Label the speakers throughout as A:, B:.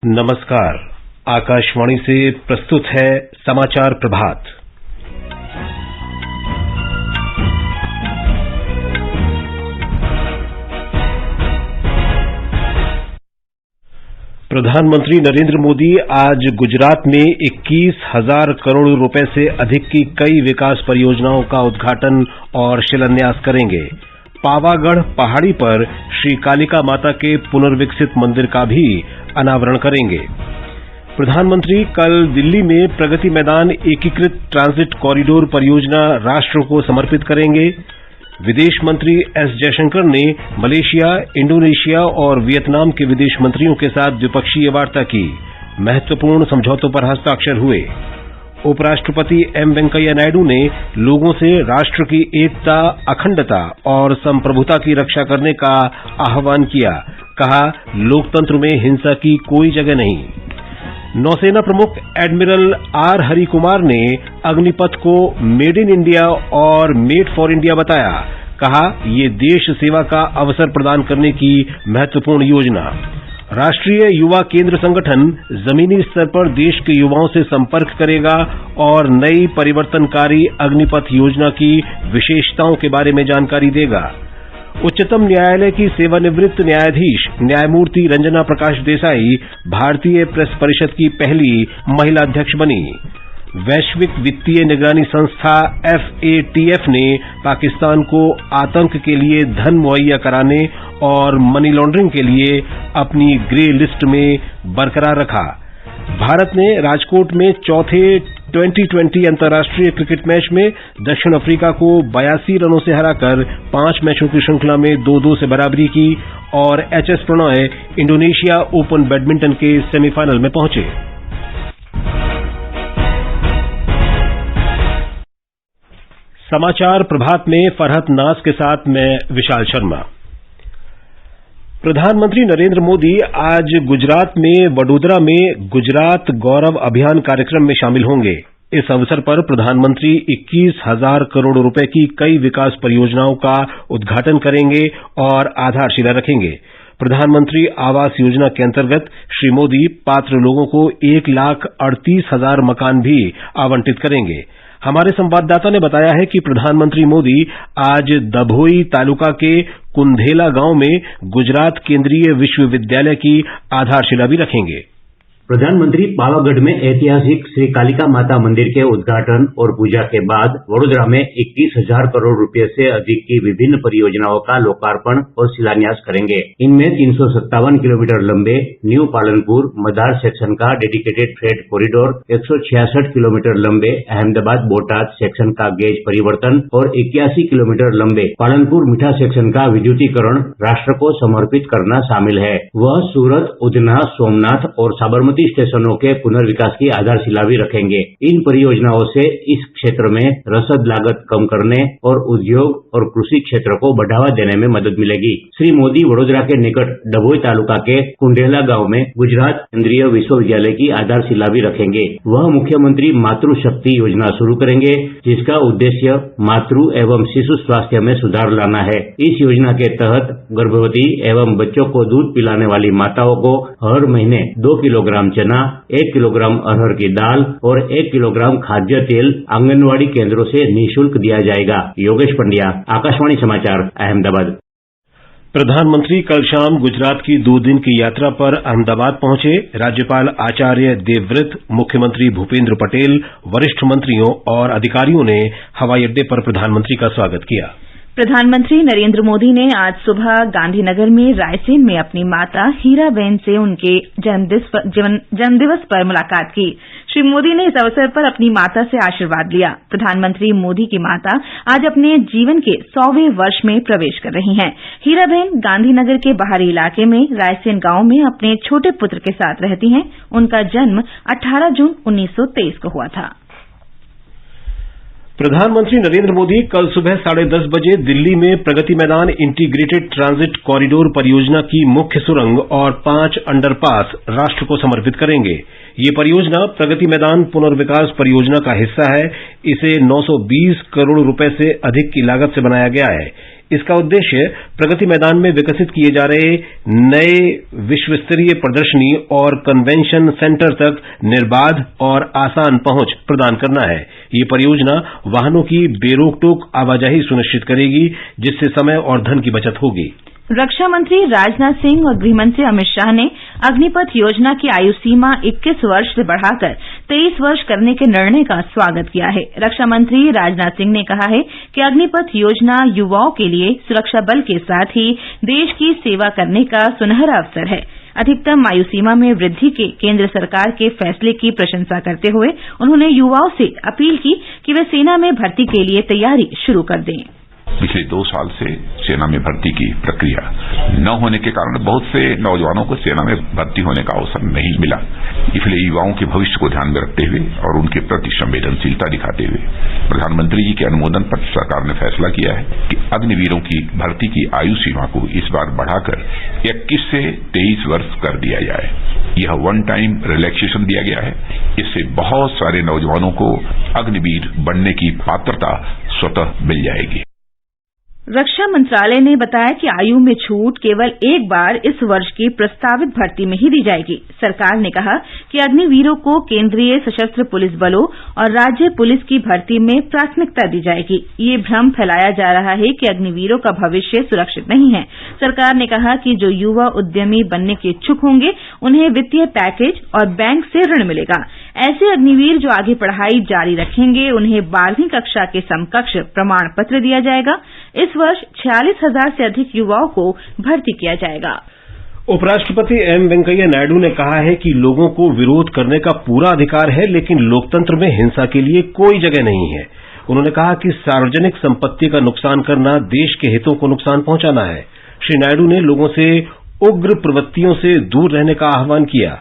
A: नमस्कार। आकाशवाणी से प्रस्तुत है समाचार प्रभात। प्रधानमंत्री नरेंद्र मोदी आज गुजरात में 21,000 करोड़ रुपए से अधिक की कई विकास परियोजनाओं का उद्घाटन और शिलान्यास करेंगे। पावागढ़ पहाड़ी पर श्री कालिका माता के पुनर्विकसित मंदिर का भी अनावरण करेंगे। प्रधानमंत्री कल दिल्ली में प्रगति मैदान एकीकृत ट्रांजिट कॉरिडोर परियोजना राष्ट्र को समर्पित करेंगे। विदेश मंत्री एस जयशंकर ने मलेशिया, इंडोनेशिया और वियतनाम के विदेश मंत्रियों के साथ द्विपक्षीय वार्ता की। महत्वपूर्ण समझौतों पर हस्ताक्षर हुए। उपराष्ट्रपति एम वेंकैया नायडू ने लोगों से राष्ट्र की एकता, अखंडता और संप्रभुता की रक्षा करने का आह्वान किया। कहा, लोकतंत्र में हिंसा की कोई जगह नहीं। नौसेना प्रमुख एडमिरल आर हरि कुमार ने अग्निपथ को मेड इन इंडिया और मेड फॉर इंडिया बताया। कहा, ये देश सेवा का अवसर प्रदान करने की महत्वपूर्ण योजना। राष्ट्रीय युवा केंद्र संगठन जमीनी स्तर पर देश के युवाओं से संपर्क करेगा और नई परिवर्तनकारी अग्निपथ योजना की विशेषताओं के बारे में जानकारी देगा। उच्चतम न्यायालय की सेवानिवृत्त न्यायाधीश न्यायमूर्ति रंजना प्रकाश देसाई भारतीय प्रेस परिषद की पहली महिला अध्यक्ष बनी। वैश्विक वित्तीय निगरानी संस्था FATF ने पाकिस्तान को आतंक के लिए धन मुहैया कराने और मनी लॉन्ड्रिंग के लिए अपनी ग्रे लिस्ट में बरकरार रखा। भारत ने राजकोट में चौथे T20 अंतर्राष्ट्रीय क्रिकेट मैच में दक्षिण अफ्रीका को 82 रनों से हराकर 5 मैचों की श्रृंखला में 2-2 से बराबरी की और HS Prannoy Indonesia Open badminton के सेमीफाइनल में पहुंचे। समाचार प्रभात में फरहत नाज के साथ मैं विशाल शर्मा। प्रधानमंत्री नरेंद्र मोदी आज गुजरात में वडोदरा में गुजरात गौरव अभियान कार्यक्रम में शामिल होंगे। इस अवसर पर प्रधानमंत्री 21,000 करोड़ रुपए की कई विकास परियोजनाओं का उद्घाटन करेंगे और आधारशिला रखेंगे। प्रधानमंत्री आवास योजना के अंतर्गत श्री मोदी पात्र लोगों को 1,38,000 मकान भी आवंटित करेंगे। हमारे संवाददाता ने बताया है कि प्रधानमंत्री मोदी आज दभोई तालुका के कुंधेला गांव में गुजरात केंद्रीय विश्वविद्यालय की आधारशिला भी रखेंगे।
B: प्रधानमंत्री पावागढ़ में ऐतिहासिक श्री कालिका माता मंदिर के उद्घाटन और पूजा के बाद वडोदरा में 21,000 करोड़ रुपए से अधिक की विभिन्न परियोजनाओं का लोकार्पण और शिलान्यास करेंगे। इनमें 357 किलोमीटर लंबे न्यू पालनपुर मदार सेक्शन का डेडिकेटेड फ्रेट कॉरिडोर, 166 किलोमीटर लंबे अहमदाबाद बोटाद सेक्शन का गेज परिवर्तन और 81 किलोमीटर लंबे पालनपुर मीठा सेक्शन का विद्युतीकरण राष्ट्र को समर्पित करना शामिल है। वह सूरत, उधना, सोमनाथ और साबरमती स्टेशनों के पुनर्विकास की आधारशिला भी रखेंगे। इन परियोजनाओं से इस क्षेत्र में रसद लागत कम करने और उद्योग और कृषि क्षेत्र को बढ़ावा देने में मदद मिलेगी। श्री मोदी वडोदरा के निकट डभोई तालुका के कुंडेला गांव में गुजरात केंद्रीय विश्वविद्यालय की आधारशिला भी रखेंगे। वह मुख्यमंत्री मातृ शक्ति योजना शुरू करेंगे, जिसका उद्देश्य मातृ एवं शिशु स्वास्थ्य में सुधार लाना है। इस योजना के तहत गर्भवती एवं बच्चों को दूध पिलाने वाली माताओं को हर महीने 2 किलोग्राम चना, 1 किलोग्राम अरहर की दाल और 1 किलोग्राम खाद्य तेल आंगनवाड़ी केंद्रों से निःशुल्क दिया जाएगा। योगेश पंड्या, आकाशवाणी समाचार, अहमदाबाद।
A: प्रधानमंत्री कल शाम गुजरात की 2 दिन की यात्रा पर अहमदाबाद पहुंचे। राज्यपाल आचार्य देवव्रत, मुख्यमंत्री भूपेंद्र पटेल, वरिष्ठ मंत्रियों और अधिकारियों ने हवाई अड्डे पर प्रधानमंत्री का स्वागत किया।
C: प्रधानमंत्री नरेंद्र मोदी ने आज सुबह गांधीनगर में रायसेन में अपनी माता हीराबेन से उनके जन्मदिवस पर मुलाकात की। श्री मोदी ने इस अवसर पर अपनी माता से आशीर्वाद लिया। प्रधानमंत्री मोदी की माता आज अपने जीवन के 100वें वर्ष में प्रवेश कर रही हैं। हीराबेन गांधीनगर के बाहरी इलाके में रायसेन गांव में अपने छोटे पुत्र के साथ रहती हैं। उनका जन्म 18 जून 1923 को हुआ था।
A: प्रधानमंत्री नरेंद्र मोदी कल सुबह 10:30 बजे दिल्ली में Pragati Maidan integrated transit corridor परियोजना की मुख्य सुरंग और 5 अंडरपास राष्ट्र को समर्पित करेंगे। ये परियोजना प्रगति मैदान पुनर्विकास परियोजना का हिस्सा है। इसे 920 करोड़ रुपए से अधिक की लागत से बनाया गया है। इसका उद्देश्य प्रगति मैदान में विकसित किए जा रहे नए विश्व स्तरीय प्रदर्शनी और कन्वेंशन सेंटर तक निर्बाध और आसान पहुंच प्रदान करना है। ये परियोजना वाहनों की बेरोक-टोक आवाजाही सुनिश्चित करेगी, जिससे समय और धन की बचत होगी।
C: रक्षा मंत्री राजनाथ सिंह और गृहमंत्री अमित शाह ने अग्निपथ योजना की आयु सीमा 21 वर्ष से बढ़ाकर 23 वर्ष करने के निर्णय का स्वागत किया है। रक्षा मंत्री राजनाथ सिंह ने कहा है कि अग्निपथ योजना युवाओं के लिए सुरक्षा बल के साथ ही देश की सेवा करने का सुनहरा अवसर है। अधिकतम आयु सीमा में वृद्धि के केंद्र सरकार के फैसले की प्रशंसा करते हुए उन्होंने युवाओं से अपील की कि वे सेना में भर्ती के लिए तैयारी शुरू कर दें।
D: पिछले 2 साल से सेना में भर्ती की प्रक्रिया न होने के कारण बहुत से नौजवानों को सेना में भर्ती होने का अवसर नहीं मिला। इसलिए युवाओं के भविष्य को ध्यान में रखते हुए और उनके प्रति संवेदनशीलता दिखाते हुए प्रधानमंत्री जी के अनुमोदन पर सरकार ने फैसला किया है कि अग्निवीरों की भर्ती की आयु सीमा को इस बार बढ़ाकर 21 से 23 वर्ष कर दिया जाए। यह वन टाइम रिलैक्सेशन दिया गया है। इससे बहुत सारे नौजवानों को अग्निवीर बनने की पात्रता स्वतः मिल जाएगी।
C: रक्षा मंत्रालय ने बताया कि आयु में छूट केवल एक बार इस वर्ष की प्रस्तावित भर्ती में ही दी जाएगी। सरकार ने कहा कि अग्निवीरों को केंद्रीय सशस्त्र पुलिस बलों और राज्य पुलिस की भर्ती में प्राथमिकता दी जाएगी। ये भ्रम फैलाया जा रहा है कि अग्निवीरों का भविष्य सुरक्षित नहीं है। सरकार ने कहा कि जो युवा उद्यमी बनने के इच्छुक होंगे उन्हें वित्तीय पैकेज और बैंक से ऋण मिलेगा। ऐसे अग्निवीर जो आगे पढ़ाई जारी रखेंगे उन्हें 12वीं कक्षा के समकक्ष प्रमाण पत्र दिया जाएगा। इस वर्ष 46,000 से अधिक युवाओं को भर्ती किया जाएगा।
A: उपराष्ट्रपति एम वेंकैया नायडू ने कहा है कि लोगों को विरोध करने का पूरा अधिकार है, लेकिन लोकतंत्र में हिंसा के लिए कोई जगह नहीं है। उन्होंने कहा कि सार्वजनिक संपत्ति का नुकसान करना देश के हितों को नुकसान पहुंचाना है। श्री नायडू ने लोगों से उग्र प्रवृत्तियों से दूर रहने का आह्वान किया।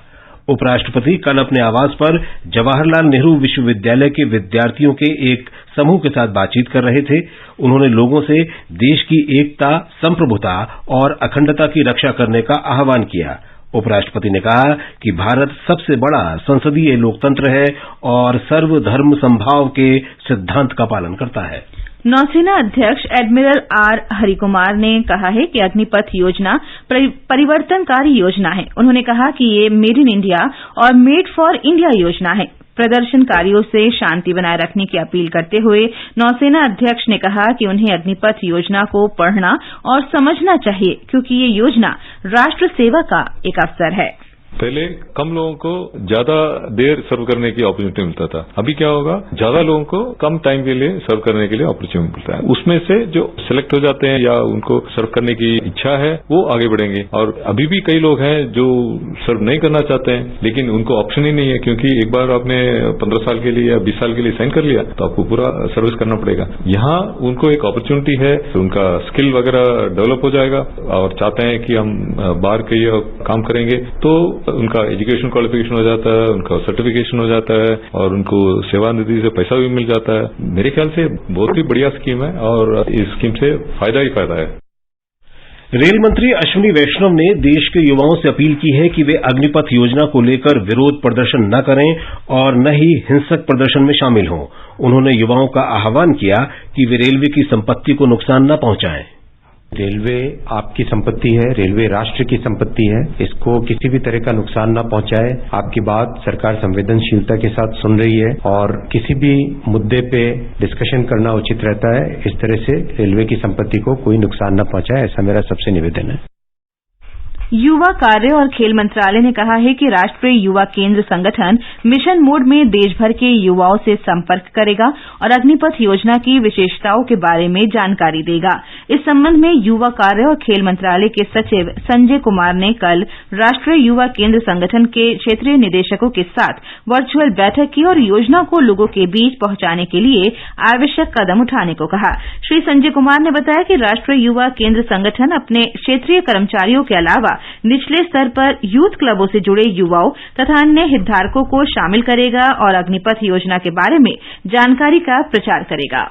A: उपराष्ट्रपति कल अपने आवास पर जवाहरलाल नेहरू विश्वविद्यालय के विद्यार्थियों के एक समूह के साथ बातचीत कर रहे थे। उन्होंने लोगों से देश की एकता, संप्रभुता और अखंडता की रक्षा करने का आह्वान किया। उपराष्ट्रपति ने कहा कि भारत सबसे बड़ा संसदीय लोकतंत्र है और सर्वधर्म समभाव के सिद्धांत का पालन करता है।
C: नौसेना अध्यक्ष एडमिरल आर हरिकुमार ने कहा है कि अग्निपथ योजना परिवर्तनकारी योजना है। उन्होंने कहा कि ये मेड इन इंडिया और मेड फॉर इंडिया योजना है। प्रदर्शनकारियों से शांति बनाए रखने की अपील करते हुए नौसेना अध्यक्ष ने कहा कि उन्हें अग्निपथ योजना को पढ़ना और समझना चाहिए, क्योंकि ये योजना राष्ट्र सेवा का एक अवसर है।
E: पहले कम लोगों को ज्यादा देर सर्व करने की अपॉर्चुनिटी मिलता था। अभी क्या होगा, ज्यादा लोगों को कम टाइम के लिए सर्व करने के लिए अपॉर्चुनिटी मिलता है। उसमें से जो सिलेक्ट हो जाते हैं या उनको सर्व करने की इच्छा है वो आगे बढ़ेंगे। और अभी भी कई लोग हैं जो सर्व नहीं करना चाहते हैं, लेकिन उनको ऑप्शन ही नहीं है, क्योंकि एक बार आपने 15 साल के लिए या 20 साल के लिए साइन कर लिया तो आपको पूरा सर्विस करना पड़ेगा। यहाँ उनको एक अपॉर्चुनिटी है, उनका स्किल वगैरह डेवलप हो जाएगा और चाहते हैं कि हम बाहर के काम करेंगे तो उनका एजुकेशन क्वालिफिकेशन हो जाता है, उनका सर्टिफिकेशन हो जाता है और उनको सेवा निधि से पैसा भी मिल जाता है। मेरे ख्याल से बहुत ही बढ़िया स्कीम है और इस स्कीम से फायदा ही फायदा है।
A: रेल मंत्री अश्विनी वैष्णव ने देश के युवाओं से अपील की है कि वे अग्निपथ योजना को लेकर विरोध प्रदर्शन न करें और न ही हिंसक प्रदर्शन में शामिल हों। उन्होंने युवाओं का आह्वान किया कि वे रेलवे की संपत्ति को नुकसान न पहुंचाएं।
F: रेलवे आपकी संपत्ति है, रेलवे राष्ट्र की संपत्ति है। इसको किसी भी तरह का नुकसान न पहुंचाए। आपकी बात सरकार संवेदनशीलता के साथ सुन रही है और किसी भी मुद्दे पे डिस्कशन करना उचित रहता है। इस तरह से रेलवे की संपत्ति को कोई नुकसान न पहुंचाए, ऐसा मेरा सबसे निवेदन है।
C: युवा कार्य और खेल मंत्रालय ने कहा है कि राष्ट्रीय युवा केंद्र संगठन मिशन मोड में देश भर के युवाओं से संपर्क करेगा और अग्निपथ योजना की विशेषताओं के बारे में जानकारी देगा। इस संबंध में युवा कार्य और खेल मंत्रालय के सचिव संजय कुमार ने कल राष्ट्रीय युवा केंद्र संगठन के क्षेत्रीय निदेशकों के साथ वर्चुअल बैठक की और योजना को लोगों के बीच पहुंचाने के लिए आवश्यक कदम उठाने को कहा। श्री संजय कुमार ने बताया कि राष्ट्रीय युवा केंद्र संगठन अपने क्षेत्रीय कर्मचारियों के अलावा निचले स्तर पर यूथ क्लबों से जुड़े युवाओं तथा अन्य हितधारकों को शामिल करेगा और अग्निपथ योजना के बारे में जानकारी का प्रचार करेगा।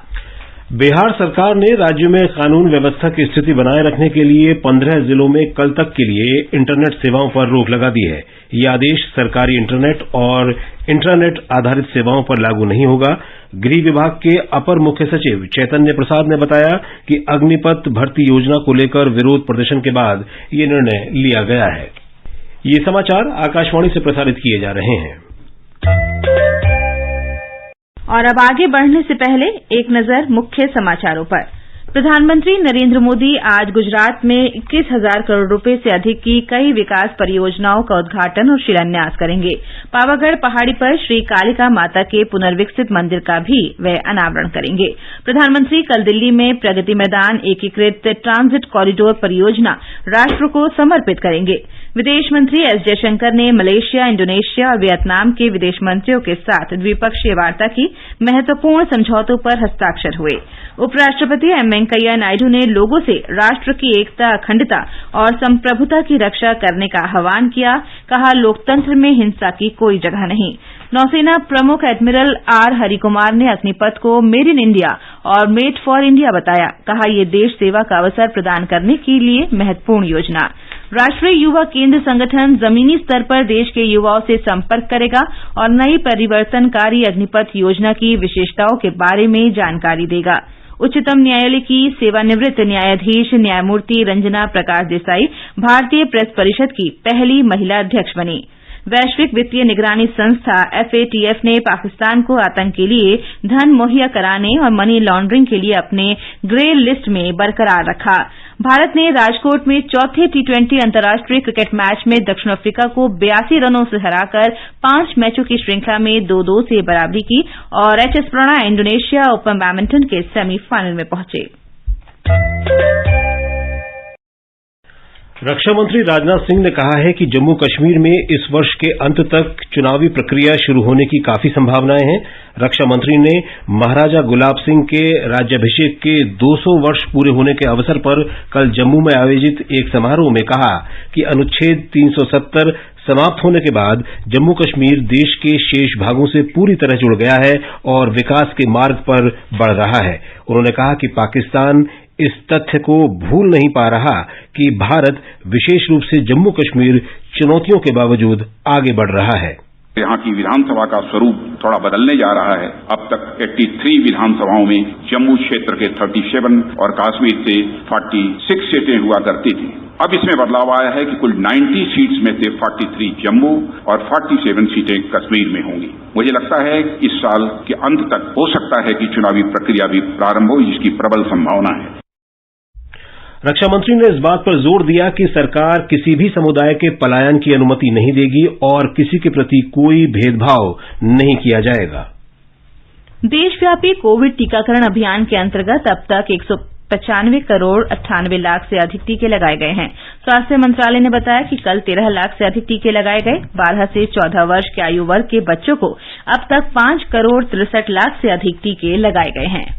A: बिहार सरकार ने राज्य में कानून व्यवस्था की स्थिति बनाए रखने के लिए 15 जिलों में कल तक के लिए इंटरनेट सेवाओं पर रोक लगा दी है। यह आदेश सरकारी इंटरनेट और इंट्रानेट आधारित सेवाओं पर लागू नहीं होगा। गृह विभाग के अपर मुख्य सचिव चैतन्य प्रसाद ने बताया कि अग्निपथ भर्ती योजना को लेकर विरोध प्रदर्शन के बाद ये निर्णय लिया गया है। ये समाचार आकाशवाणी से प्रसारित किए जा रहे हैं।
C: और अब आगे बढ़ने से पहले एक नजर मुख्य समाचारों पर। प्रधानमंत्री नरेंद्र मोदी आज गुजरात में 21,000 करोड़ रुपए से अधिक की कई विकास परियोजनाओं का उद्घाटन और शिलान्यास करेंगे। पावागढ़ पहाड़ी पर श्री कालिका माता के पुनर्विकसित मंदिर का भी वे अनावरण करेंगे। प्रधानमंत्री कल दिल्ली में प्रगति मैदान एकीकृत ट्रांजिट कॉरिडोर परियोजना राष्ट्र को समर्पित करेंगे। विदेश मंत्री एस जयशंकर ने मलेशिया, इंडोनेशिया और वियतनाम के विदेश मंत्रियों के साथ द्विपक्षीय वार्ता की। महत्वपूर्ण समझौतों पर हस्ताक्षर हुए। उपराष्ट्रपति एम वेंकैया नायडू ने लोगों से राष्ट्र की एकता, अखंडता और संप्रभुता की रक्षा करने का आह्वान किया। कहा, लोकतंत्र में हिंसा की कोई जगह नहीं। नौसेना प्रमुख एडमिरल आर हरिकुमार ने अग्निपथ को मेड इन इंडिया और मेड फॉर इंडिया बताया। कहा, यह देश सेवा का अवसर प्रदान करने के लिए महत्वपूर्ण योजना। राष्ट्रीय युवा केंद्र संगठन जमीनी स्तर पर देश के युवाओं से संपर्क करेगा और नई परिवर्तनकारी अग्निपथ योजना की विशेषताओं के बारे में जानकारी देगा। उच्चतम न्यायालय की सेवानिवृत्त न्यायाधीश न्यायमूर्ति रंजना प्रकाश देसाई भारतीय प्रेस परिषद की पहली महिला अध्यक्ष बनी। वैश्विक वित्तीय निगरानी संस्था FATF ने पाकिस्तान को आतंक के लिए धन मुहैया कराने और मनी लॉन्ड्रिंग के लिए अपने ग्रे लिस्ट में बरकरार रखा। भारत ने राजकोट में चौथे T20 अंतर्राष्ट्रीय क्रिकेट मैच में दक्षिण अफ्रीका को 82 रनों से हराकर 5 मैचों की श्रृंखला में 2-2 से बराबरी की और HS Prannoy Indonesia Open badminton के सेमीफाइनल में पहुंचे।
A: रक्षा मंत्री राजनाथ सिंह ने कहा है कि जम्मू कश्मीर में इस वर्ष के अंत तक चुनावी प्रक्रिया शुरू होने की काफी संभावनाएं हैं। रक्षा मंत्री ने महाराजा गुलाब सिंह के राज्याभिषेक के 200 वर्ष पूरे होने के अवसर पर कल जम्मू में आयोजित एक समारोह में कहा कि अनुच्छेद 370 समाप्त होने के बाद जम्मू कश्मीर देश के शेष भागों से पूरी तरह जुड़ गया है और विकास के मार्ग पर बढ़ रहा है। उन्होंने कहा कि पाकिस्तान इस तथ्य को भूल नहीं पा रहा कि भारत विशेष रूप से जम्मू कश्मीर चुनौतियों के बावजूद आगे बढ़ रहा है।
G: यहाँ की विधानसभा का स्वरूप थोड़ा बदलने जा रहा है। अब तक 83 विधानसभाओं में जम्मू क्षेत्र के 37 और कश्मीर से 46 सीटें हुआ करती थी। अब इसमें बदलाव आया है कि कुल 90 सीट्स में से 43 जम्मू और 47 सीटें कश्मीर में होंगी। मुझे लगता है इस साल के अंत तक हो सकता है कि चुनावी प्रक्रिया भी प्रारंभ हो, जिसकी प्रबल संभावना है।
A: रक्षा मंत्री ने इस बात पर जोर दिया कि सरकार किसी भी समुदाय के पलायन की अनुमति नहीं देगी और किसी के प्रति कोई भेदभाव नहीं किया जाएगा।
C: देशव्यापी कोविड टीकाकरण अभियान के अंतर्गत अब तक 195 करोड़ 98 लाख से अधिक टीके लगाए गए हैं। स्वास्थ्य मंत्रालय ने बताया कि कल 13 लाख से अधिक टीके लगाए गए। 12 से 14 वर्ष के आयु वर्ग के बच्चों को अब तक 5 करोड़ 63 लाख से अधिक टीके लगाए गए हैं।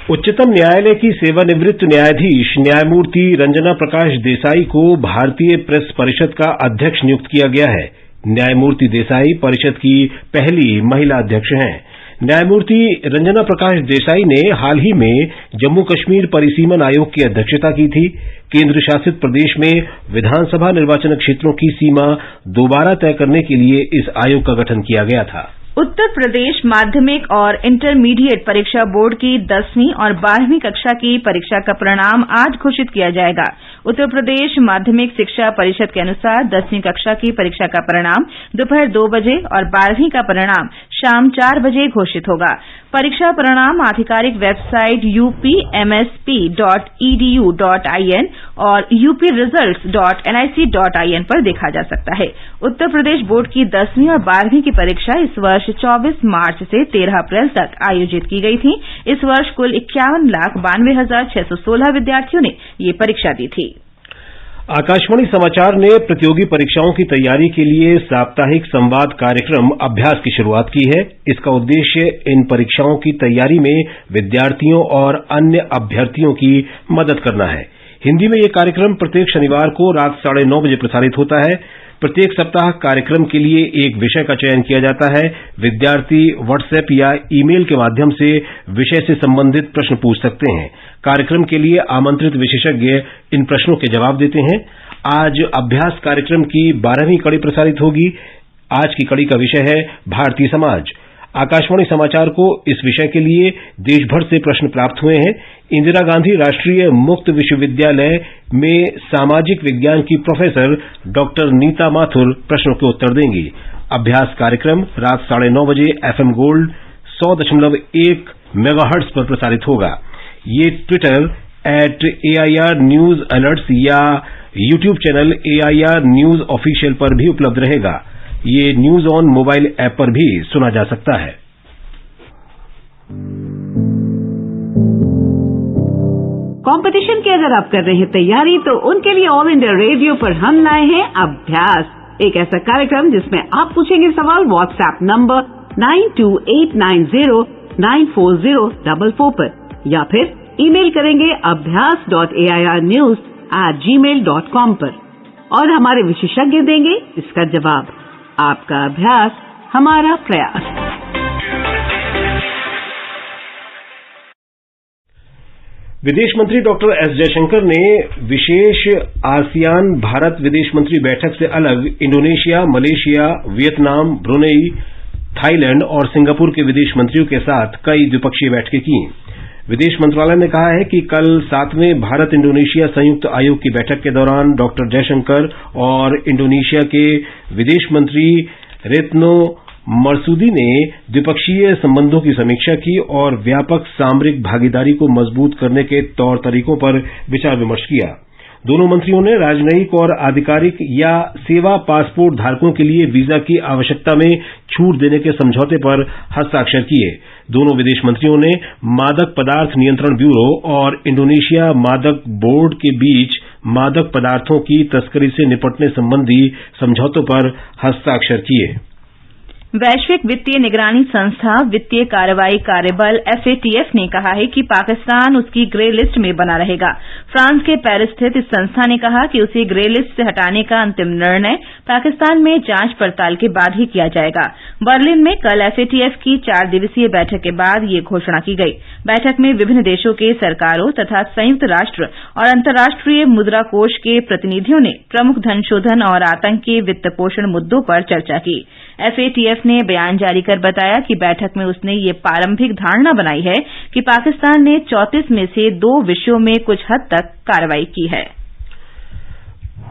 A: उच्चतम न्यायालय की सेवानिवृत्त न्यायाधीश न्यायमूर्ति रंजना प्रकाश देसाई को भारतीय प्रेस परिषद का अध्यक्ष नियुक्त किया गया है। न्यायमूर्ति देसाई परिषद की पहली महिला अध्यक्ष हैं। न्यायमूर्ति रंजना प्रकाश देसाई ने हाल ही में जम्मू कश्मीर परिसीमन आयोग की अध्यक्षता की थी। केंद्र शासित प्रदेश में विधानसभा निर्वाचन क्षेत्रों की सीमा दोबारा तय करने के लिए इस आयोग का गठन किया गया था।
C: उत्तर प्रदेश माध्यमिक और इंटरमीडिएट परीक्षा बोर्ड की 10वीं और 12वीं कक्षा की परीक्षा का परिणाम आज घोषित किया जाएगा। उत्तर प्रदेश माध्यमिक शिक्षा परिषद के अनुसार 10वीं कक्षा की परीक्षा का परिणाम दोपहर 2 बजे और 12वीं का परिणाम शाम 4 बजे घोषित होगा। परीक्षा परिणाम आधिकारिक वेबसाइट upmsp.edu.in और upresults.nic.in पर देखा जा सकता है। उत्तर प्रदेश बोर्ड की 10वीं और 12वीं की परीक्षा इस वर्ष 24 मार्च से 13 अप्रैल तक आयोजित की गई थी। इस वर्ष कुल 51,92,616 विद्यार्थियों ने ये परीक्षा दी थी।
A: आकाशवाणी समाचार ने प्रतियोगी परीक्षाओं की तैयारी के लिए साप्ताहिक संवाद कार्यक्रम अभ्यास की शुरुआत की है। इसका उद्देश्य इन परीक्षाओं की तैयारी में विद्यार्थियों और अन्य अभ्यर्थियों की मदद करना है। हिंदी में यह कार्यक्रम प्रत्येक शनिवार को रात 9:30 बजे प्रसारित होता है। प्रत्येक सप्ताह कार्यक्रम के लिए एक विषय का चयन किया जाता है। विद्यार्थी व्हाट्सएप या ईमेल के माध्यम से विषय से संबंधित प्रश्न पूछ सकते हैं। कार्यक्रम के लिए आमंत्रित विशेषज्ञ इन प्रश्नों के जवाब देते हैं। आज अभ्यास कार्यक्रम की 12वीं कड़ी प्रसारित होगी। आज की कड़ी का विषय है भारतीय समाज। आकाशवाणी समाचार को इस विषय के लिए देश भर से प्रश्न प्राप्त हुए हैं। इंदिरा गांधी राष्ट्रीय मुक्त विश्वविद्यालय में सामाजिक विज्ञान की प्रोफेसर डॉक्टर नीता माथुर प्रश्नों के उत्तर देंगी। अभ्यास कार्यक्रम रात 9:30 बजे FM गोल्ड 100.1 मेगाहर्ट्ज पर प्रसारित होगा। ये ट्विटर @AIR न्यूज अलर्ट्स या YouTube channel AIR news official पर भी उपलब्ध रहेगा। ये न्यूज ऑन मोबाइल ऐप पर भी सुना जा सकता है।
H: कंपटीशन की अगर आप कर रहे हैं तैयारी, तो उनके लिए ऑल इंडिया रेडियो पर हम लाए हैं अभ्यास, एक ऐसा कार्यक्रम जिसमें आप पूछेंगे सवाल व्हाट्सएप नंबर 9289094044 पर, या फिर ईमेल करेंगे abhyas.airnews@gmail.com पर, और हमारे विशेषज्ञ देंगे इसका जवाब। आपका अभ्यास हमारा प्रयास।
A: विदेश मंत्री डॉक्टर एस जयशंकर ने विशेष आसियान भारत विदेश मंत्री बैठक से अलग Indonesia, Malaysia, Vietnam, Brunei, Thailand और सिंगापुर के विदेश मंत्रियों के साथ कई द्विपक्षीय बैठकें की। विदेश मंत्रालय ने कहा है कि कल 7वें भारत इंडोनेशिया संयुक्त आयोग की बैठक के दौरान डॉक्टर जयशंकर और इंडोनेशिया के विदेश मंत्री रेतनो मरसूदी ने द्विपक्षीय संबंधों की समीक्षा की और व्यापक सामरिक भागीदारी को मजबूत करने के तौर तरीकों पर विचार विमर्श किया। दोनों मंत्रियों ने राजनयिक और आधिकारिक या सेवा पासपोर्ट धारकों के लिए वीजा की आवश्यकता में छूट देने के समझौते पर हस्ताक्षर किए। दोनों विदेश मंत्रियों ने मादक पदार्थ नियंत्रण ब्यूरो और इंडोनेशिया मादक बोर्ड के बीच मादक पदार्थों की तस्करी से निपटने संबंधी समझौतों पर हस्ताक्षर किए।
C: वैश्विक वित्तीय निगरानी संस्था वित्तीय कार्रवाई कार्यबल FATF ने कहा है कि पाकिस्तान उसकी ग्रे लिस्ट में बना रहेगा। फ्रांस के पेरिस स्थित इस संस्था ने कहा कि उसे ग्रे लिस्ट से हटाने का अंतिम निर्णय पाकिस्तान में जांच पड़ताल के बाद ही किया जाएगा। बर्लिन में कल FATF की 4 दिवसीय बैठक के बाद ये घोषणा की गई। बैठक में विभिन्न देशों के सरकारों तथा संयुक्त राष्ट्र और अंतर्राष्ट्रीय मुद्रा कोष के प्रतिनिधियों ने प्रमुख धन शोधन और आतंक के वित्त पोषण मुद्दों पर चर्चा की। FATF ने बयान जारी कर बताया कि बैठक में उसने ये प्रारंभिक धारणा बनाई है कि पाकिस्तान ने 34 में से 2 विषयों में कुछ हद तक कार्रवाई की है।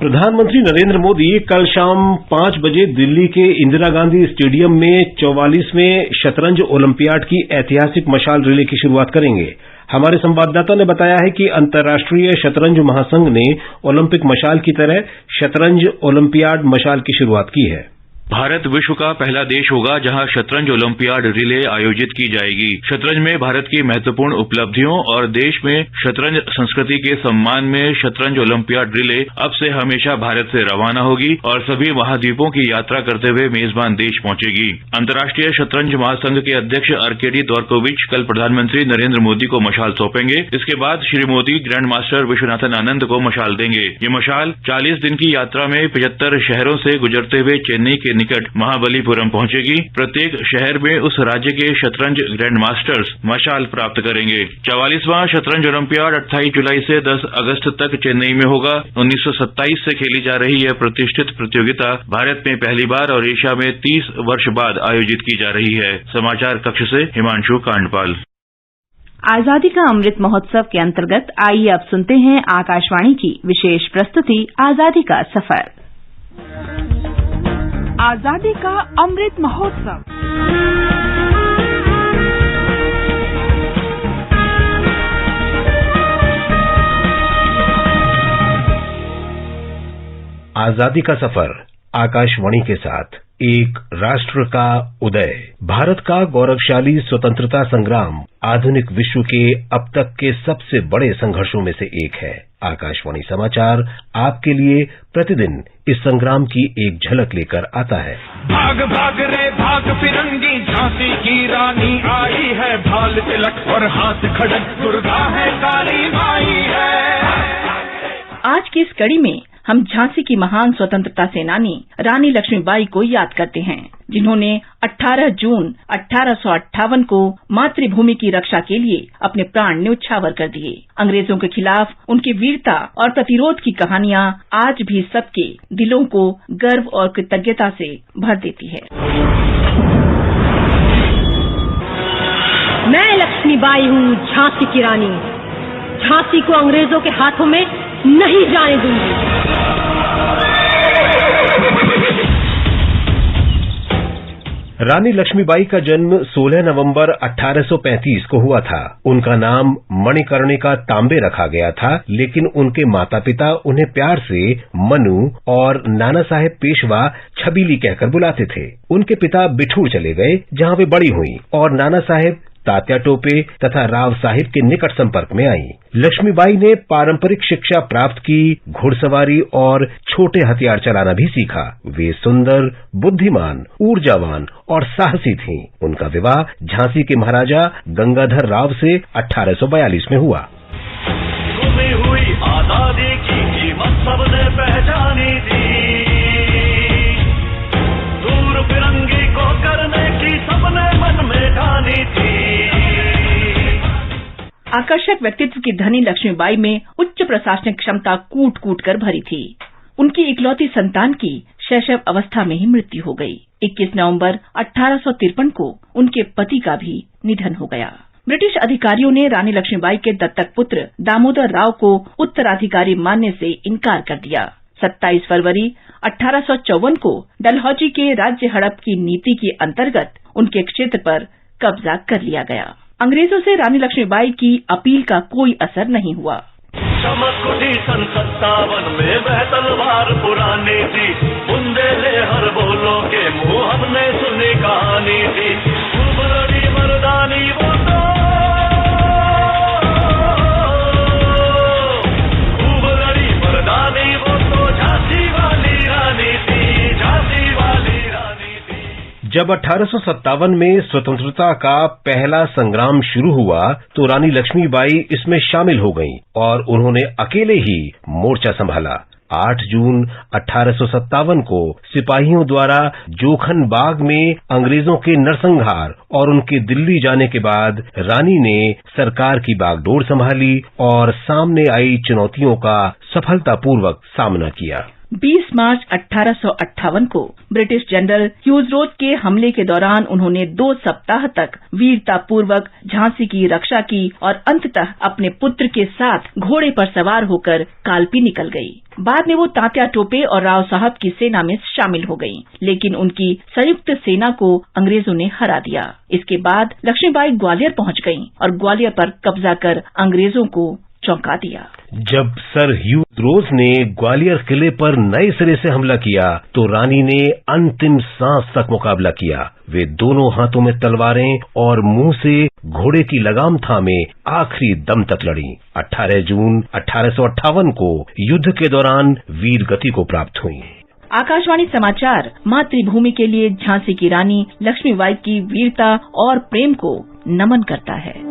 A: प्रधानमंत्री नरेंद्र मोदी कल शाम 5 बजे दिल्ली के इंदिरा गांधी स्टेडियम में 44वें शतरंज ओलंपियाड की ऐतिहासिक मशाल रैली की शुरुआत करेंगे। हमारे संवाददाता ने बताया है कि अंतर्राष्ट्रीय शतरंज महासंघ ने ओलंपिक मशाल की तरह शतरंज ओलंपियाड मशाल की शुरुआत की है।
I: भारत विश्व का पहला देश होगा जहां शतरंज ओलंपियाड रिले आयोजित की जाएगी। शतरंज में भारत की महत्वपूर्ण उपलब्धियों और देश में शतरंज संस्कृति के सम्मान में शतरंज ओलंपियाड रिले अब से हमेशा भारत से रवाना होगी और सभी महाद्वीपों की यात्रा करते हुए मेजबान देश पहुंचेगी। अंतर्राष्ट्रीय शतरंज महासंघ के अध्यक्ष आर्केडी द्वारकोविच कल प्रधानमंत्री नरेंद्र मोदी को मशाल सौंपेंगे। इसके बाद श्री मोदी ग्रैंड मास्टर विश्वनाथन आनंद को मशाल देंगे। ये मशाल 40 दिन की यात्रा में 75 शहरों से गुजरते हुए चेन्नई के निकट महाबलीपुरम पहुंचेगी। प्रत्येक शहर में उस राज्य के शतरंज ग्रैंड मास्टर्स मशाल प्राप्त करेंगे। 44वां शतरंज ओलंपियाड 28 जुलाई से 10 अगस्त तक चेन्नई में होगा। 1927 से खेली जा रही यह प्रतिष्ठित प्रतियोगिता भारत में पहली बार और एशिया में 30 वर्ष बाद आयोजित की जा रही है। समाचार कक्ष से हिमांशु कांडपाल।
C: आजादी का अमृत महोत्सव के अंतर्गत आइए अब सुनते हैं आकाशवाणी की विशेष प्रस्तुति आजादी का सफर।
J: आजादी का अमृत महोत्सव।
A: आजादी का सफर आकाशवाणी के साथ एक राष्ट्र का उदय। भारत का गौरवशाली स्वतंत्रता संग्राम आधुनिक विश्व के अब तक के सबसे बड़े संघर्षों में से एक है। आकाशवाणी समाचार आपके लिए प्रतिदिन इस संग्राम की एक झलक लेकर आता है।
K: भाग भाग रे भाग फिरंगी झांसी की रानी आई है, भाल तिलक और हाथ खड़क दुर्गा है काली माई है।
L: आज की इस कड़ी में हम झांसी की महान स्वतंत्रता सेनानी रानी लक्ष्मीबाई को याद करते हैं, जिन्होंने 18 जून 1858 को मातृभूमि की रक्षा के लिए अपने प्राण न्यौछावर कर दिए। अंग्रेजों के खिलाफ उनकी वीरता और प्रतिरोध की कहानियां आज भी सबके दिलों को गर्व और कृतज्ञता से भर देती है।
M: मैं लक्ष्मीबाई हूँ, झांसी की रानी। झांसी को अंग्रेजों के हाथों में नहीं जाने दूंगी।
A: रानी लक्ष्मीबाई का जन्म 16 नवंबर 1835 को हुआ था। उनका नाम मणिकर्णिका तांबे रखा गया था, लेकिन उनके माता पिता उन्हें प्यार से मनु और नाना साहेब पेशवा छबीली कहकर बुलाते थे। उनके पिता बिठूर चले गए, जहां वे बड़ी हुई, और नाना साहेब तात्या टोपे तथा राव साहिब के निकट संपर्क में आई। लक्ष्मीबाई ने पारंपरिक शिक्षा प्राप्त की, घुड़सवारी और छोटे हथियार चलाना भी सीखा। वे सुंदर, बुद्धिमान, ऊर्जावान और साहसी थीं। उनका विवाह झांसी के महाराजा गंगाधर राव से 1842 में हुआ।
K: गुमी हुई आजादी की कीमत सबने पहचानी थी, दूर फिरंगी को करने की सबने मन में ठानी थी।
L: आकर्षक व्यक्तित्व की धनी लक्ष्मीबाई में उच्च प्रशासनिक क्षमता कूट कूट कर भरी थी। उनकी इकलौती संतान की शैशव अवस्था में ही मृत्यु हो गई। 21 नवंबर 1853 को उनके पति का भी निधन हो गया। ब्रिटिश अधिकारियों ने रानी लक्ष्मीबाई के दत्तक पुत्र दामोदर राव को उत्तराधिकारी मानने से इनकार कर दिया। 27 फरवरी 1854 को डलहौजी के राज्य हड़प की नीति के अंतर्गत उनके क्षेत्र पर कब्जा कर लिया गया। अंग्रेजों से रानी लक्ष्मीबाई की अपील का कोई असर नहीं हुआ।
K: चमक उठी सन 57 में वह तलवार पुरानी थी, बुंदेले हर बोलों के मुंह हमने सुनी कहानी थी। खूब लड़ी मर्दानी वो तो, खूब लड़ी मर्दानी वो तो झांसी वाली रानी थी, झांसी वाली रानी थी।
A: जब 1857 में स्वतंत्रता का पहला संग्राम शुरू हुआ तो रानी लक्ष्मीबाई इसमें शामिल हो गईं और उन्होंने अकेले ही मोर्चा संभाला। 8 जून 1857 को सिपाहियों द्वारा जोखन बाग में अंग्रेजों के नरसंहार और उनके दिल्ली जाने के बाद रानी ने सरकार की बागडोर संभाली और सामने आई चुनौतियों का सफलतापूर्वक सामना किया।
L: 20 मार्च 1858 को ब्रिटिश जनरल ह्यूज रोज के हमले के दौरान उन्होंने 2 सप्ताह तक वीरतापूर्वक झांसी की रक्षा की और अंततः अपने पुत्र के साथ घोड़े पर सवार होकर कालपी निकल गई। बाद में वो तात्या टोपे और राव साहब की सेना में शामिल हो गईं, लेकिन उनकी संयुक्त सेना को अंग्रेजों ने हरा दिया। इसके बाद लक्ष्मीबाई ग्वालियर पहुंच गईं और ग्वालियर पर कब्जा कर अंग्रेजों को चौंका दिया।
A: जब सर ह्यूज रोज ने ग्वालियर किले पर नए सिरे से हमला किया तो रानी ने अंतिम सांस तक मुकाबला किया। वे दोनों हाथों में तलवारें और मुंह से घोड़े की लगाम थामे आखिरी दम तक लड़ी। 18 जून 1858 को युद्ध के दौरान वीर गति को प्राप्त हुई।
L: आकाशवाणी समाचार मातृभूमि के लिए झांसी की रानी लक्ष्मीबाई की वीरता और प्रेम को नमन करता है।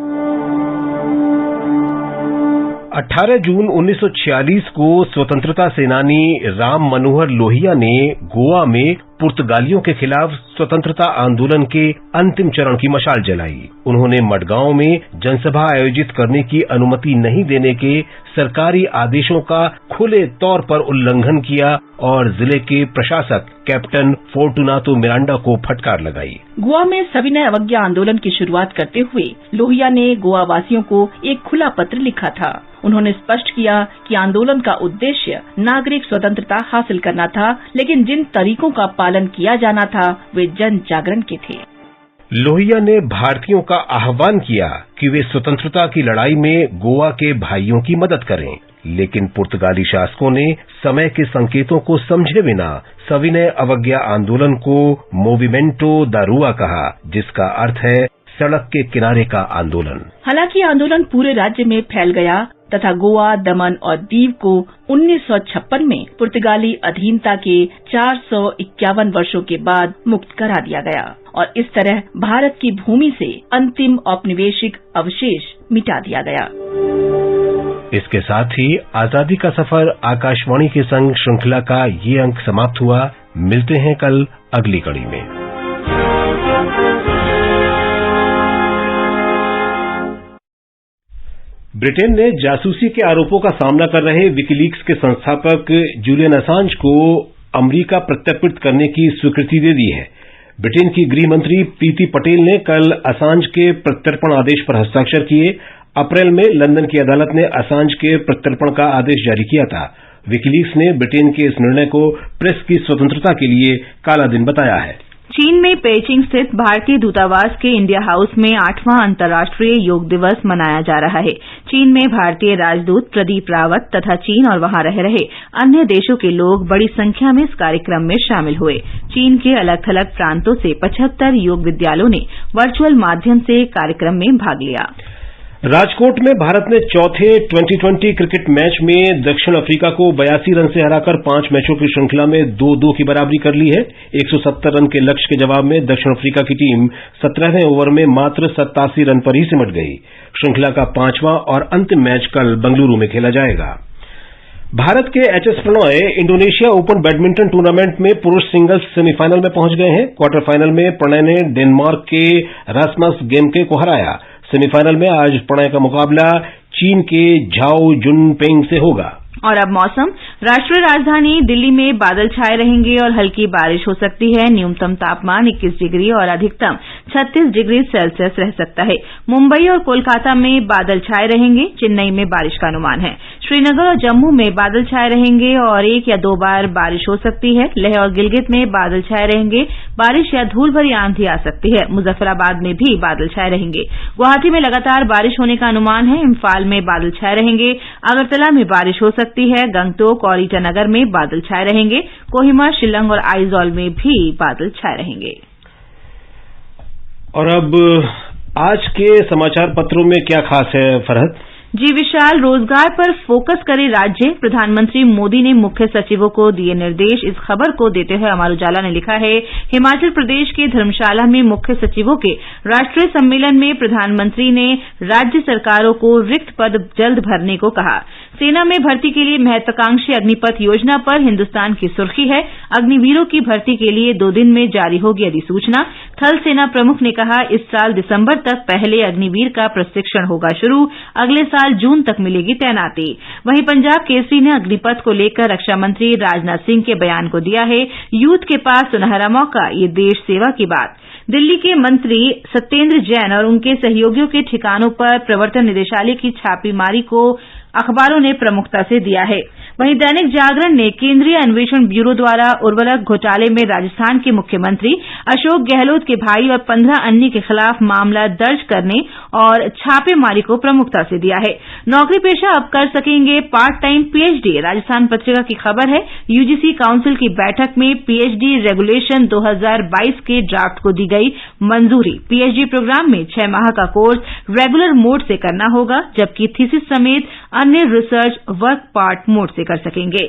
A: 18 जून 1946 को स्वतंत्रता सेनानी राम मनोहर लोहिया ने गोवा में पुर्तगालियों के खिलाफ स्वतंत्रता आंदोलन के अंतिम चरण की मशाल जलाई। उन्होंने मडगांव में जनसभा आयोजित करने की अनुमति नहीं देने के सरकारी आदेशों का खुले तौर पर उल्लंघन किया और जिले के प्रशासक कैप्टन फोर्टुनातो मिरांडा को फटकार लगाई।
L: गोवा में सविनय अवज्ञा आंदोलन की शुरुआत करते हुए लोहिया ने गोवा वासियों को एक खुला पत्र लिखा था। उन्होंने स्पष्ट किया कि आंदोलन का उद्देश्य नागरिक स्वतंत्रता हासिल करना था, लेकिन जिन तरीकों का पालन किया जाना था वे जन जागरण के थे।
A: लोहिया ने भारतीयों का आह्वान किया कि वे स्वतंत्रता की लड़ाई में गोवा के भाइयों की मदद करें, लेकिन पुर्तगाली शासकों ने समय के संकेतों को समझे बिना सविनय अवज्ञा आंदोलन को मोविमेंटो दा रुआ कहा, जिसका अर्थ है सड़क के किनारे का आंदोलन।
L: हालांकि आंदोलन पूरे राज्य में फैल गया तथा गोवा, दमन और दीव को 1956 में पुर्तगाली अधीनता के 451 वर्षों के बाद मुक्त करा दिया गया और इस तरह भारत की भूमि से अंतिम औपनिवेशिक अवशेष मिटा दिया गया।
A: इसके साथ ही आजादी का सफर आकाशवाणी के संग श्रृंखला का ये अंक समाप्त हुआ। मिलते हैं कल अगली कड़ी में। ब्रिटेन ने जासूसी के आरोपों का सामना कर रहे विकीलीक्स के संस्थापक जूलियन असांज को अमेरिका प्रत्यर्पित करने की स्वीकृति दे दी है। ब्रिटेन की गृह मंत्री प्रीति पटेल ने कल असांज के प्रत्यर्पण आदेश पर हस्ताक्षर किए। अप्रैल में लंदन की अदालत ने असांज के प्रत्यर्पण का आदेश जारी किया था। विकीलीक्स ने ब्रिटेन के इस निर्णय को प्रेस की स्वतंत्रता के लिए काला दिन बताया है।
C: चीन में पेइचिंग स्थित भारतीय दूतावास के इंडिया हाउस में 8वां अंतर्राष्ट्रीय योग दिवस मनाया जा रहा है। चीन में भारतीय राजदूत प्रदीप रावत तथा चीन और वहां रह रहे अन्य देशों के लोग बड़ी संख्या में इस कार्यक्रम में शामिल हुए। चीन के अलग थलग प्रांतों से 75 योग विद्यालयों ने वर्चुअल माध्यम से कार्यक्रम में भाग लिया।
A: राजकोट में भारत ने चौथे T20 क्रिकेट मैच में दक्षिण अफ्रीका को 82 रन से हराकर 5 मैचों की श्रृंखला में 2-2 की बराबरी कर ली है। 170 रन के लक्ष्य के जवाब में दक्षिण अफ्रीका की टीम 17वें ओवर में मात्र 87 रन पर ही सिमट गई। श्रृंखला का 5वां और अंतिम मैच कल बंगलुरु में खेला जाएगा। भारत के HS Prannoy Indonesia Open badminton tournament में पुरुष सिंगल्स सेमीफाइनल में पहुंच गए हैं। क्वार्टर फाइनल में प्रणय ने डेनमार्क के रास्मस गेमके को हराया। सेमीफाइनल में आज प्रणय का मुकाबला चीन के झाओ जुनपेंग से होगा।
C: और अब मौसम। राष्ट्रीय राजधानी दिल्ली में बादल छाए रहेंगे और हल्की बारिश हो सकती है। न्यूनतम तापमान 21 डिग्री और अधिकतम 36 डिग्री सेल्सियस रह सकता है। मुंबई और कोलकाता में बादल छाए रहेंगे। चेन्नई में बारिश का अनुमान है। श्रीनगर और जम्मू में बादल छाए रहेंगे और 1 या 2 बार बारिश हो सकती है। लेह और गिलगित में बादल छाए रहेंगे। बारिश या धूल भरी आंधी आ सकती है। मुजफ्फराबाद में भी बादल छाए रहेंगे। गुवाहाटी में लगातार बारिश होने का अनुमान है। इम्फाल में बादल छाए रहेंगे। अगरतला में बारिश हो सकती है। गंगटोक और ईटानगर में बादल छाए रहेंगे। कोहिमा, शिलंग और आइजॉल में भी बादल छाए रहेंगे।
A: और अब आज के समाचार पत्रों में क्या खास है फरहत?
C: जी विशाल, रोजगार पर फोकस करे राज्य, प्रधानमंत्री मोदी ने मुख्य सचिवों को दिए निर्देश। इस खबर को देते हुए अमर उजाला ने लिखा है, हिमाचल प्रदेश के धर्मशाला में मुख्य सचिवों के राष्ट्रीय सम्मेलन में प्रधानमंत्री ने राज्य सरकारों को रिक्त पद जल्द भरने को कहा। सेना में भर्ती के लिए महत्वाकांक्षी अग्निपथ योजना पर हिन्दुस्तान की सुर्खी है, अग्निवीरों की भर्ती के लिए 2 दिन में जारी होगी अधिसूचना। थल सेना प्रमुख ने कहा, इस साल दिसंबर तक पहले अग्निवीर का प्रशिक्षण होगा शुरू, अगले साल जून तक मिलेगी तैनाती। वहीं पंजाब केसरी ने अग्निपथ को लेकर रक्षा मंत्री राजनाथ सिंह के बयान को दिया है, यूथ के पास सुनहरा मौका, ये देश सेवा की बात। दिल्ली के मंत्री सत्येंद्र जैन और उनके सहयोगियों के ठिकानों पर प्रवर्तन निदेशालय की छापेमारी को अखबारों ने प्रमुखता से दिया है। वहीं दैनिक जागरण ने केंद्रीय अन्वेषण ब्यूरो द्वारा उर्वरक घोटाले में राजस्थान के मुख्यमंत्री अशोक गहलोत के भाई और 15 अन्य के खिलाफ मामला दर्ज करने और छापेमारी को प्रमुखता से दिया है। नौकरी पेशा अब कर सकेंगे part time PhD, Rajasthan Patrika की खबर है। यूजीसी काउंसिल की बैठक में पीएचडी रेगुलेशन 2022 के ड्राफ्ट को दी गई मंजूरी। पीएचडी प्रोग्राम में 6 माह का कोर्स रेगुलर मोड से करना होगा, जबकि थीसिस समेत अन्य रिसर्च वर्क पार्ट मोड से कर सकेंगे।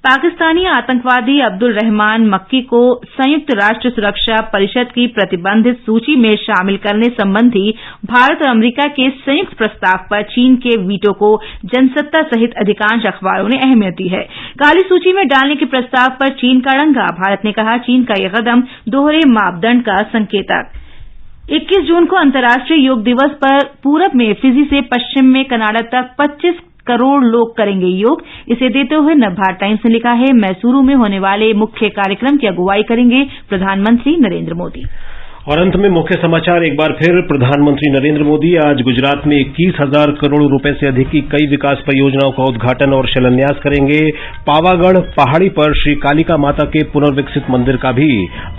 C: पाकिस्तानी आतंकवादी अब्दुल रहमान मक्की को संयुक्त राष्ट्र सुरक्षा परिषद की प्रतिबंधित सूची में शामिल करने संबंधी भारत और अमेरिका के संयुक्त प्रस्ताव पर चीन के वीटो को जनसत्ता सहित अधिकांश अखबारों ने अहमियत दी है। काली सूची में डालने के प्रस्ताव पर चीन का अड़ंगा। भारत ने कहा, चीन का यह कदम दोहरे मापदंड का संकेतक। 21 जून को अंतर्राष्ट्रीय योग दिवस पर पूरब में फिजी से पश्चिम में कनाडा तक 25 करोड़ लोग करेंगे योग। इसे देते हुए नवभारत टाइम्स ने लिखा है, मैसूरू में होने वाले मुख्य कार्यक्रम की अगुवाई करेंगे प्रधानमंत्री नरेंद्र मोदी।
A: और अंत में मुख्य समाचार एक बार फिर। प्रधानमंत्री नरेंद्र मोदी आज गुजरात में 21,000 करोड़ रुपए से अधिक की कई विकास परियोजनाओं का उद्घाटन और शिलान्यास करेंगे। पावागढ़ पहाड़ी पर श्री कालिका माता के पुनर्विकसित मंदिर का भी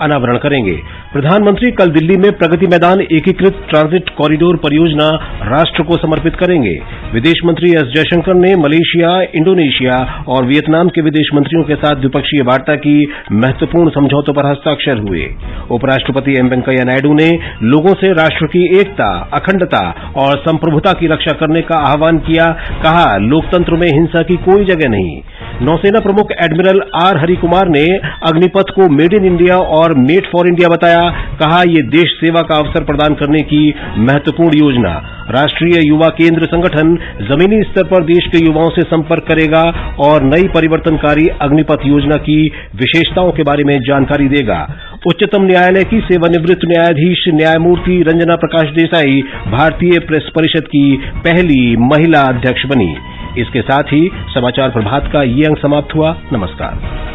A: अनावरण करेंगे। प्रधानमंत्री कल दिल्ली में प्रगति मैदान एकीकृत ट्रांजिट कॉरिडोर परियोजना राष्ट्र को समर्पित करेंगे। विदेश मंत्री एस जयशंकर ने मलेशिया, इंडोनेशिया और वियतनाम के विदेश मंत्रियों के साथ द्विपक्षीय वार्ता की। महत्वपूर्ण समझौतों पर हस्ताक्षर हुए। उपराष्ट्रपति एम वेंकैया नायडू ने लोगों से राष्ट्र की एकता, अखंडता और संप्रभुता की रक्षा करने का आह्वान किया। कहा, लोकतंत्र में हिंसा की कोई जगह नहीं। नौसेना प्रमुख एडमिरल आर हरिकुमार ने अग्निपथ को मेड इन इंडिया और मेड फॉर इंडिया बताया। कहा, यह देश सेवा का अवसर प्रदान करने की महत्वपूर्ण योजना। राष्ट्रीय युवा केंद्र संगठन जमीनी स्तर पर देश के युवाओं से संपर्क करेगा और नई परिवर्तनकारी अग्निपथ योजना की विशेषताओं के बारे में जानकारी देगा। उच्चतम न्यायालय की सेवानिवृत्त न्यायाधीश न्यायमूर्ति रंजना प्रकाश देसाई भारतीय प्रेस परिषद की पहली महिला अध्यक्ष बनी। इसके साथ ही समाचार प्रभात का ये अंक समाप्त हुआ। नमस्कार।